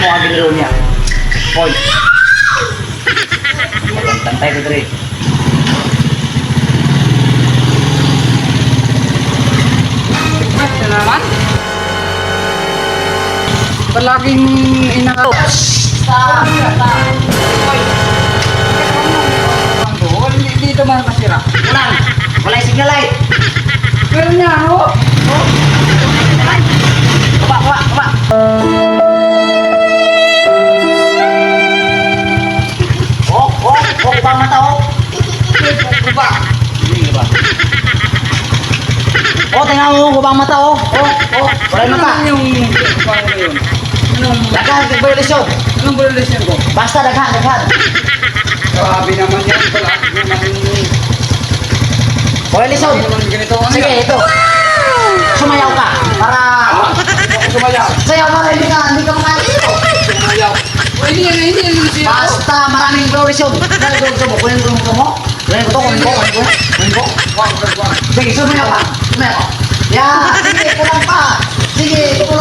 mo ang giniro niya. Point. Tantay ko dre. Ito naman. Palaging inakaw. Dito man masira. Ulan! Walay signal light! Pero niya, ano? Kuba, kuba, kuba! Kubang mata, Kuba. Hindi ba? Tingnan mo, kubang mata, walay Ano mata. naman yung kuba na yun? Daghan, violation. Anong violation ko? Basta daghan. Grabe naman yan. Palagi naman Violation. naman ganito. Ano Sige, yan? ito. Sumayaw ka. Para... Sumayaw. Sayaw para hindi ka makakito. Sumayaw. Hindi yan siya. Basta maraming violation. Kunin ko mo. Kunin ko. Sige, sumayaw ka. Yan. Sige, kulang pa. Sige, kulang.